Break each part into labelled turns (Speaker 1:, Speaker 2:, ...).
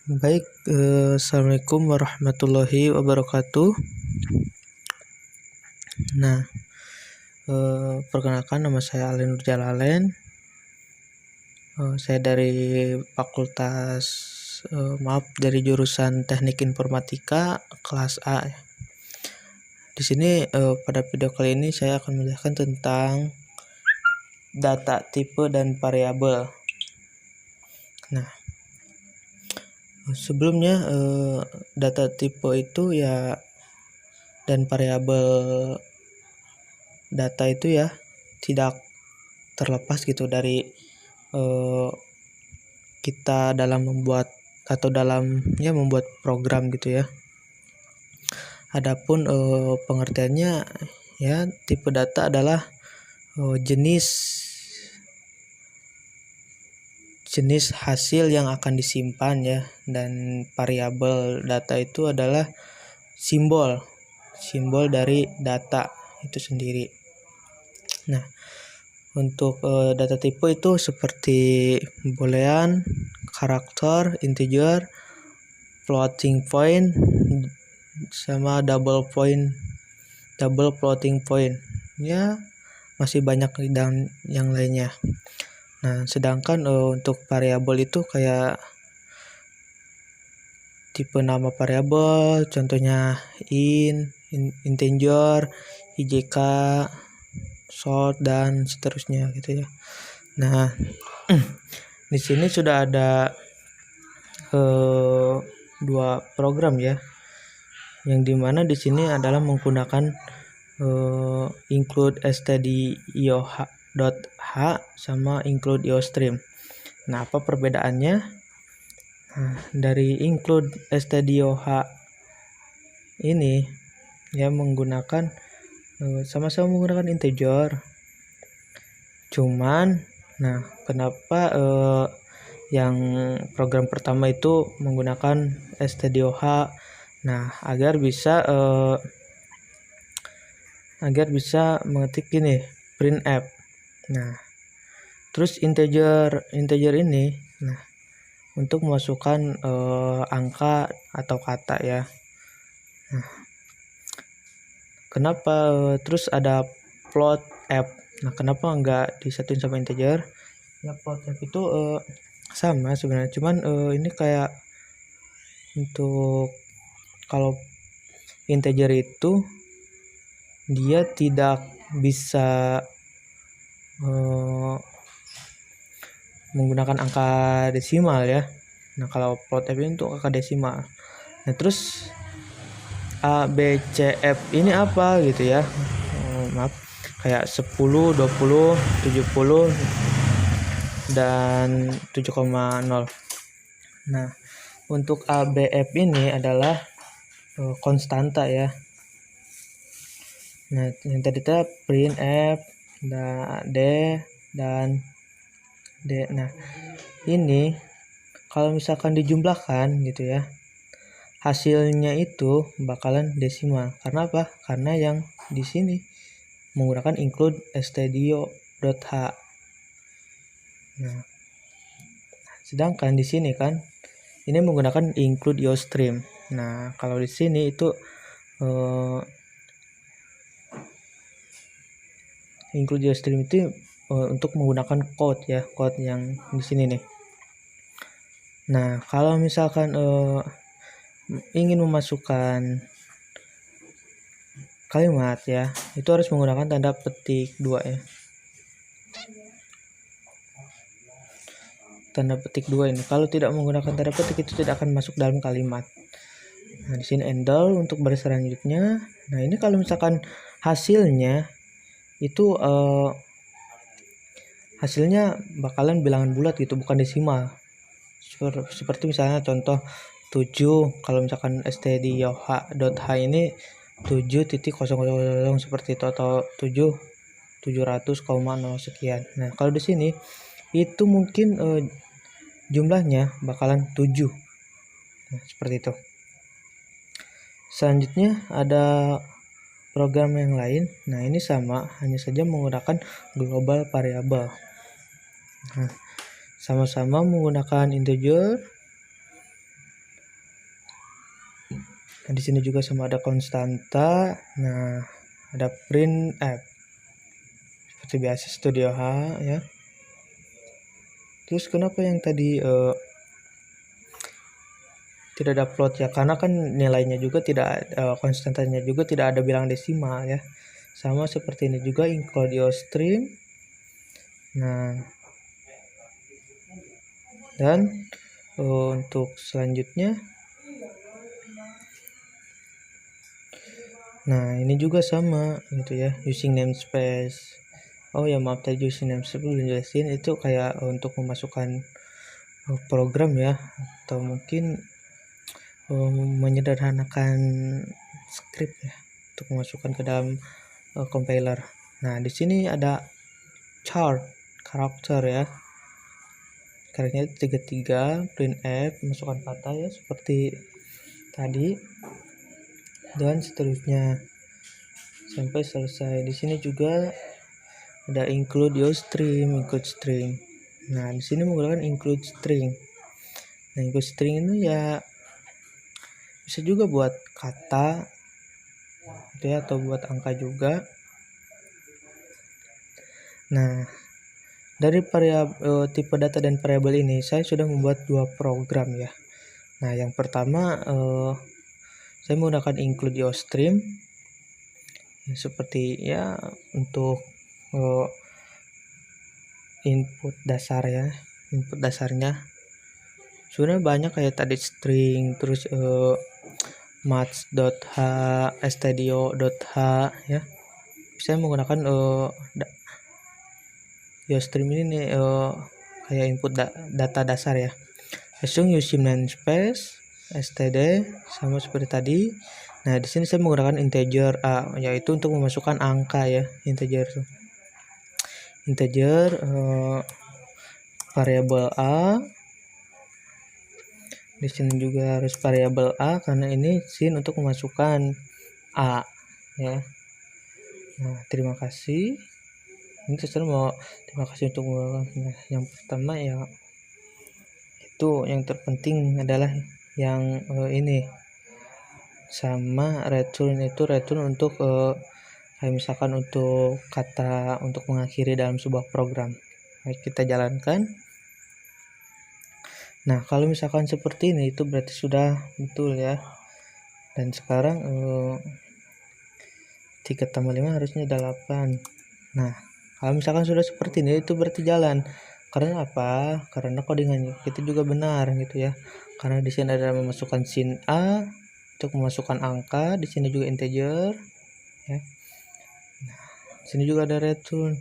Speaker 1: Baik, Assalamualaikum warahmatullahi wabarakatuh. Nah, perkenalkan nama saya Alin Nur Jalalain. Saya dari fakultas, dari jurusan Teknik Informatika kelas A. Di sini pada video kali ini saya akan menjelaskan tentang data tipe dan variabel. Nah, sebelumnya data tipe itu ya dan variabel data itu ya tidak terlepas gitu dari kita dalam membuat membuat program gitu ya. Adapun pengertiannya ya, tipe data adalah jenis hasil yang akan disimpan ya, dan variabel data itu adalah simbol dari data itu sendiri. Nah, untuk data tipe itu seperti boolean, karakter, integer, floating point, sama double floating point. Ya, masih banyak dan yang lainnya. Nah, sedangkan untuk variabel itu kayak tipe nama variabel, contohnya integer, IJK, short, dan seterusnya gitu ya. Nah, di sini sudah ada dua program ya, yang dimana di sini adalah menggunakan include stdio.h sama include iostream. Nah, apa perbedaannya? Nah, dari include stdio.h ini ya menggunakan sama-sama menggunakan integer. Cuman, nah kenapa yang program pertama itu menggunakan stdio.h? Nah, agar bisa mengetik gini, printf. Nah, terus integer ini, nah untuk memasukkan angka atau kata ya. Nah, kenapa terus ada float f? Nah, kenapa enggak disatuin sama integer? Ya, float f itu sama sebenarnya, cuman ini kayak untuk kalau integer itu dia tidak bisa menggunakan angka desimal ya. Nah, kalau float f ini untuk angka desimal. Nah, terus A, B, C, F ini apa gitu ya. Maaf, kayak 10, 20, 70, dan 7,0. Nah, untuk A, B, F ini adalah konstanta ya. Nah, yang tadi kita print F, D, dan D. Nah, ini kalau misalkan dijumlahkan gitu ya, hasilnya itu bakalan desimal. Karena apa? Karena yang di sini menggunakan include stdio.h. Nah, sedangkan di sini kan ini menggunakan include iostream. Nah, kalau di sini itu include iostream itu untuk menggunakan code ya, code yang di sini nih. Nah, kalau misalkan ingin memasukkan kalimat ya, itu harus menggunakan tanda petik 2 ya. Tanda petik 2 ini, kalau tidak menggunakan tanda petik itu tidak akan masuk dalam kalimat. Nah, di sini endol untuk baris selanjutnya. Nah, ini kalau misalkan hasilnya itu hasilnya bakalan bilangan bulat gitu, bukan desimal. Seperti misalnya contoh 7, kalau misalkan stdio.h ini 7.000 seperti itu, atau 700,0 sekian. Nah, kalau di sini itu mungkin jumlahnya bakalan 7. Nah, seperti itu. Selanjutnya ada program yang lain. Nah, ini sama, hanya saja menggunakan global variable. Nah, sama-sama menggunakan integer, Nah, di sini juga sama ada konstanta. Nah, ada printf seperti biasa Studio H ya. Terus kenapa yang tadi tidak ada plot ya? Karena kan nilainya juga tidak konstantanya juga tidak ada bilang desimal ya. Sama seperti ini juga include your string. Nah, dan untuk selanjutnya, nah ini juga sama gitu ya, using namespace. Oh ya maaf, tadi using namespace belum jelasin, itu kayak untuk memasukkan program ya, atau mungkin menyederhanakan script ya untuk memasukkan ke dalam compiler. Nah di sini ada chart karakter ya, karakternya 33, printf masukkan kata ya seperti tadi, dan seterusnya sampai selesai. Di sini juga ada include your string, include string. Nah di sini menggunakan include string. Nah include string itu ya bisa juga buat kata gitu ya, atau buat angka juga. Nah dari tipe data dan variabel ini saya sudah membuat dua program ya. Nah yang pertama saya menggunakan include your string ya, seperti ya untuk input dasar ya, input dasarnya sebenarnya banyak kayak tadi string, terus match.h, stdio.h ya. Saya menggunakan stream ini nih kayak input data dasar ya. Langsung using namespace std sama seperti tadi. Nah di sini saya menggunakan integer a, yaitu untuk memasukkan angka ya, integer variabel a. Di sini juga harus variabel a karena ini sin untuk memasukkan a ya. Nah terima kasih. Ini saya mau terima kasih untuk yang pertama ya, itu yang terpenting adalah yang ini sama return, itu return untuk kayak misalkan untuk kata untuk mengakhiri dalam sebuah program. Baik, kita jalankan. Nah kalau misalkan seperti ini itu berarti sudah betul ya. Dan sekarang 3 tambah 5 harusnya 8. Nah kalau misalkan sudah seperti ini itu berarti jalan. Karena apa? Karena codingan kita juga benar gitu ya. Karena di sini ada memasukkan sin a untuk memasukkan angka, di sini juga integer ya. Nah, di sini juga ada return.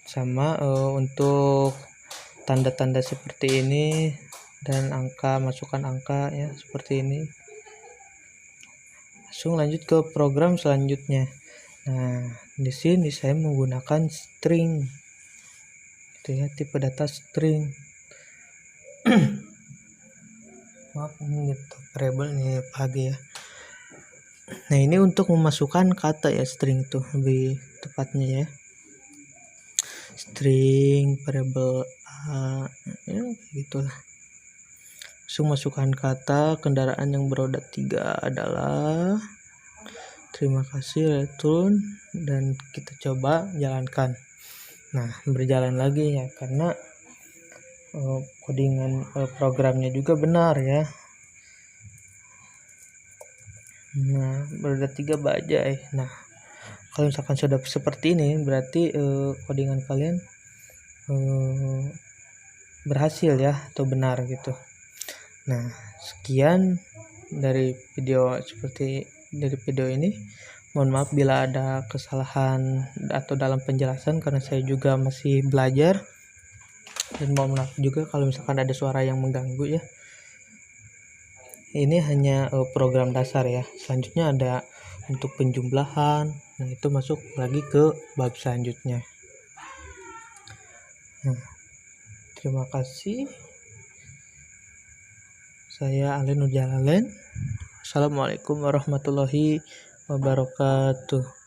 Speaker 1: Sama untuk tanda-tanda seperti ini dan angka, masukkan angka ya seperti ini. Langsung lanjut ke program selanjutnya. Nah, di sini saya menggunakan string. Gitu ya, tipe data string. Maaf ini variabel nih pagi ya. Nah, ini untuk memasukkan kata ya, string itu lebih tepatnya ya. String variabel a ya gitulah. Langsung masukkan kata kendaraan yang beroda 3 adalah, terima kasih return, dan kita coba jalankan. Nah berjalan lagi ya, karena codingan programnya juga benar ya. Nah beroda 3 bajai. Nah kalau misalkan sudah seperti ini berarti codingan kalian berhasil ya, atau benar gitu. Nah sekian dari video ini. Mohon maaf bila ada kesalahan atau dalam penjelasan karena saya juga masih belajar, dan mohon maaf juga kalau misalkan ada suara yang mengganggu ya. Ini hanya program dasar ya. Selanjutnya ada untuk penjumlahan. Nah itu masuk lagi ke bab selanjutnya. Nah, terima kasih. Saya Alen Nurjalalen. Assalamualaikum warahmatullahi wabarakatuh.